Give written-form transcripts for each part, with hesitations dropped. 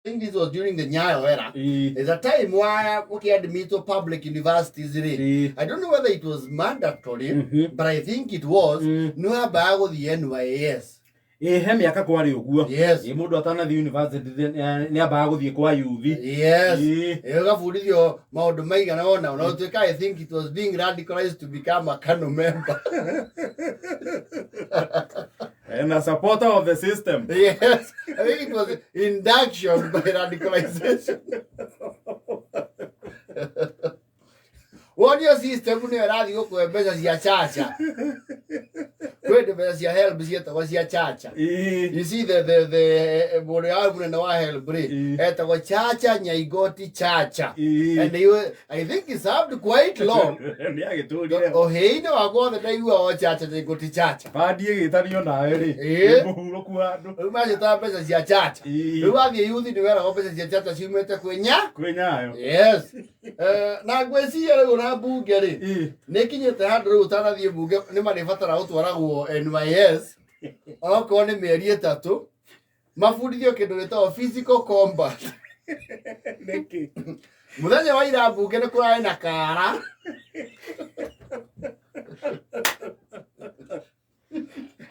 think this was during the Nyayo era. There's a time where we had me to public universities. I don't know whether it was mandatory, but I think it was. No about the NYS. Hemi akakwari uguo. Yes. Mundu atana the university ni abaga guthie kwa yuthi. Yes. Gabudithio maundu maigana ona utuika. I think it was being radicalized to become a Kano member. And a supporter of the system. Yes. I think it was induction by radicalization. What your system when you radio ko pesa cia chacha. Kwende pesa cia help cia cia chacha. You see the bore album na wa help eta ko chacha nyaigoti chacha. And they I think it served quite long. Oh hey no ago the day you are chacha nyaigoti chacha. Padi gitario na eri. Muhuro ku andu. Umaje ta pesa cia chacha. Uwathie youth ni wera ko pesa cia chacha ciumete kwenyayo. Yes. Na gweciria rĩu na mbunge rĩ nĩ kinyĩte handũ rĩu ũtanathiĩ mbunge nĩ marĩbatara gũtwaragwo NYS okorwo nĩ mĩeri 3 mabundithio kĩndũ gĩtagwo physical combat. Mũthenya wa ira mbunge nĩ kũrarĩ na kara.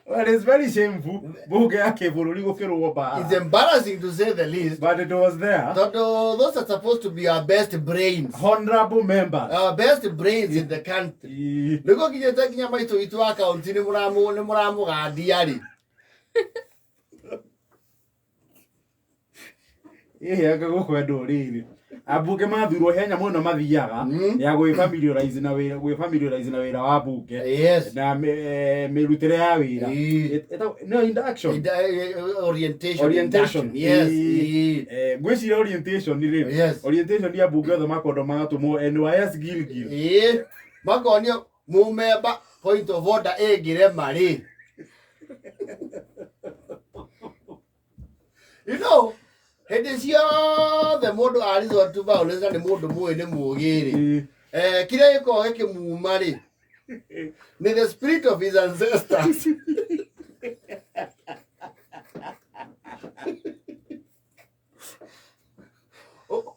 Well, it's very shameful. It's embarrassing to say the least. But it was there. Those are supposed to be our best brains. Honorable members. Our best brains in the country. Look at the taking my to account in Muramu Diari. Yeah, go where do really. Abuke maduro henya muno mathiaga ya gwe familiarize na wira wa buke. Yes. Na merutire ya wira. No induction. Orientation. Yes. Gweci orientation ni rero. Yes. Orientation ya buke othe makondo magatumo NYS Gilgil. Magonio mumeba point of order egire mari. You know, it is the model arizo to violence and the model boy the mugiri. Kira yako heke mumari. May the spirit of his ancestors.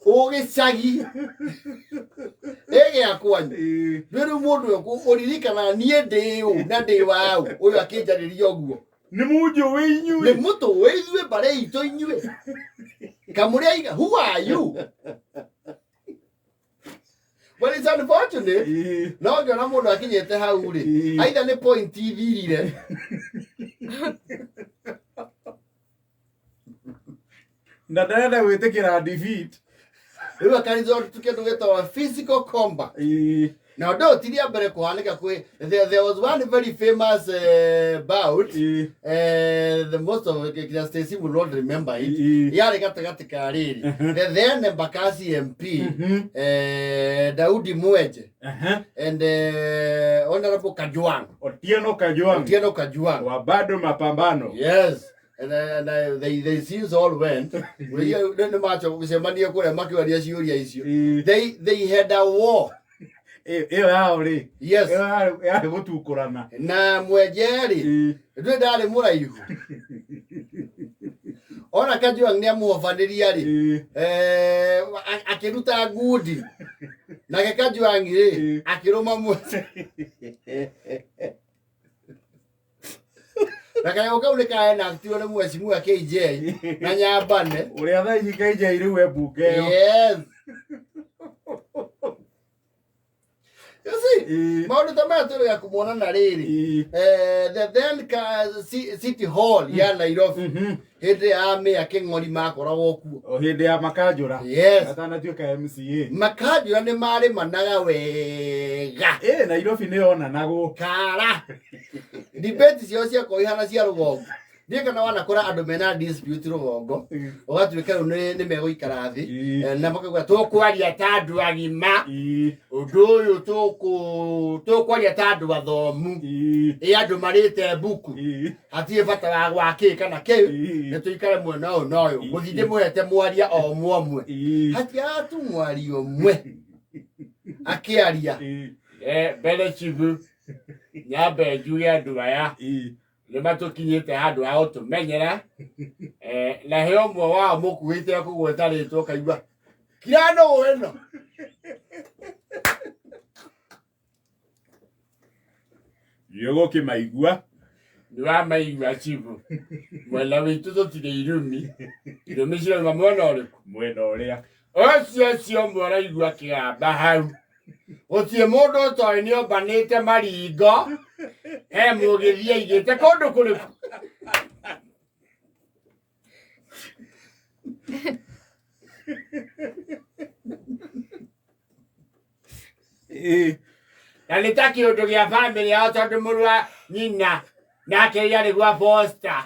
Oge sagi. Ege akwani. Biru modu yako oririka na niede o na de wao. Oyo akeja rioguo. Ni mujo wenyu. Ni muto weizwe bare ito inywe. Kamuria, who are you? Well, it's unfortunate. No, you're not more like it. How would it? I don't point TV. Nadana we take a defeat. We were carried on to get with our physical combat. Now, though, there was one very famous bout. The most of Stacy will not remember it. Yeah, got the career. Then the Bakasi MP, Daudi Mueje, and Honorable Kajuang. Otieno Kajuang. Wabado Mapambano. Yes. And they since all went. We didn't match of the money. They had a war. Yes. Na mwejeri. Dwe dale mura yuhu. Ona Kajuang ni amuofaniria ri. Akiruta gudi. Na Kajuang ri akiroma mwe. Nakayoka uleka na aktiwa na mwesimu ya KJ na nyabane. Uliadha hii KJ iliwe bukeo. Yes. You see, maundu tamatoro ya kumwona na riri. The then City Hall ya Nairobi. Hede ame ya keng'ori makoragwo kuo. Hede ya Makajura. Yes. Atana tuika MCA. Makajura ni mari managa wega. Nairobi ni ona nago. Kara. Debate cio cia koihana cia rugongo. Ndiye kana wanakora andu mena dispute rugongo. Ugatuika ni meguikara thi. Na makauga tukwaria ta andu agima. Undu uyu tukwaria ta andu athomu. Andu marite buku. Hatie bata wa gwaki kana kiu. Ni tuikare mwena uyu na uyu. Muthinde mwete mwaria o mwomwe. Hatia tu mwari omwe. Akiaria. Bele chivu. Nyambe njuge andu aya. Nĩ matukinyĩte handũ ha gũtũmenyera na he omwe wao mukuite kugweta ritwo kaigua kirano weno Yogo kimaigua Nwa maigua chifu mwela witu tutire irumi cira mwena uria Ocio mwara igua kĩgamba hau gũtirĩ mũndũ ũtoĩ nĩ ombanĩte maringo he mũgĩthi aigĩte kũndũ kũrĩkũ na nĩ ta kĩũndũ gĩa bamĩrĩ yao tondũ mũrũ wa nyina nake yarĩ gwa Foster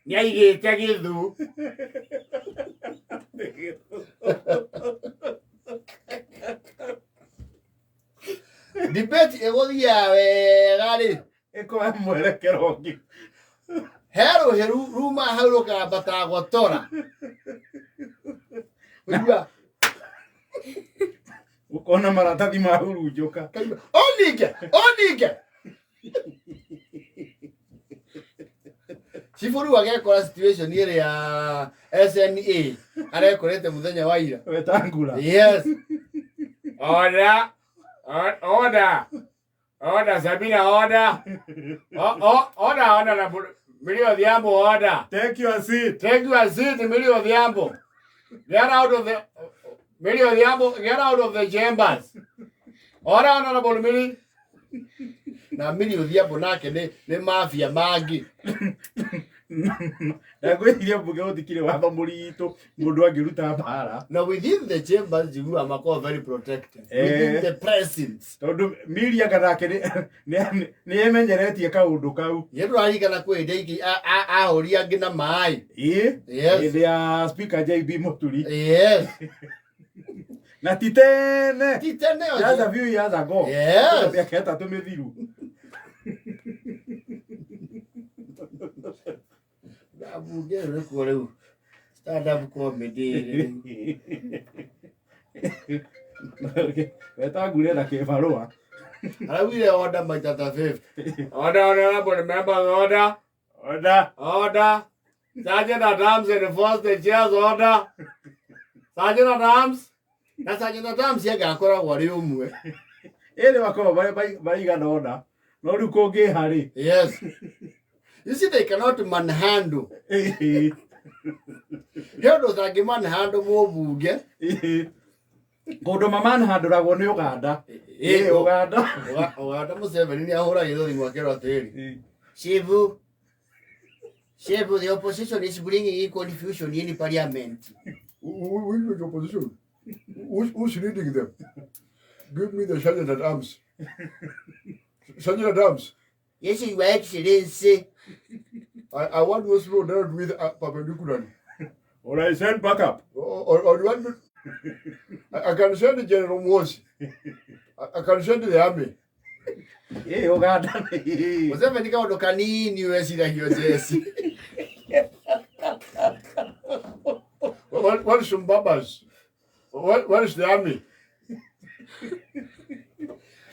nĩ aigĩte gĩthu debate egũthiaga wega rĩ ĩkũhe mwerekero ũngĩ hero heru ruma hau rũkambata gũtora ũigua ũkona maratathi ma hurunjũka onige Sifuru agekora situation ĩrĩa ya SNA arekorete mũthenya wa ira wetangura yes order Sabina order na Milio Odhiambo order take your seat Milio Odhiambo get out of the chambers order honorable Millie na Milio Odhiambo nake nĩ mafia mangi Ndagwĩciria mbunge gũtikĩrĩ watho mũritũ mũndũ angĩruta mbara. Now within the chambers you are very protected. Within the presence. Tondũ Miria ganake nĩ emenyeretie kaũndũ kau. Yendo arigana kwenda iki ahoria ngina mai. Yes. Hĩndĩ ya speaker JB Mũturi. Yes. Na titene. Just a few years ago. Yes. Miaka ĩtatũ mĩthiru. Abunge rĩkuo rĩu stand up comedy wetangure na kĩbarũa arawire order maita ta 50 order member order Sergeant at Arms enforce the chairs order Sergeant at Arms na Sergeant at Arms yagakoragwo arĩ ũmwe ĩrĩ makorwo maigana order no rĩu kũngĩha rĩ yes. You see, they cannot manhandle. Hendo zangi manhandle mũbunge. Kũndũ mamanhandũragwo nĩ Uganda. Uganda Museveni nĩ ahũragĩrwo thimũ akĩrwo atĩrĩ. Shebu, the opposition is bringing in confusion in parliament. Which is the opposition? Who's leading them? Give me the Sergeant at Arms. Sergeant at Arms. Yes, Your Excellency. I want to slow down with perpendicularly. Or I send backup. Or you want me? I can send the General Mosi. I can send the army. Uganda. Museveni kaũndũ kanini weciragio jesi. What is some babas? What is the army?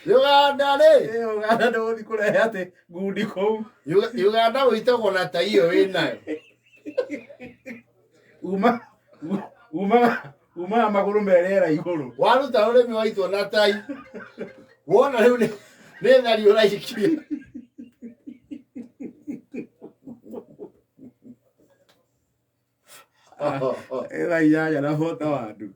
Uganda rĩ. Uganda ndũgũthiĩ kũrehe atĩ ngundi kũu. Uganda wĩtagwo na ta iyo wĩnayo. Uma magũrũ merera igũrũ. Waruta ũrĩmi waitwo na tai. Wona rĩu nĩ thari ũraikia. Ĩra inyanya na bota wandu.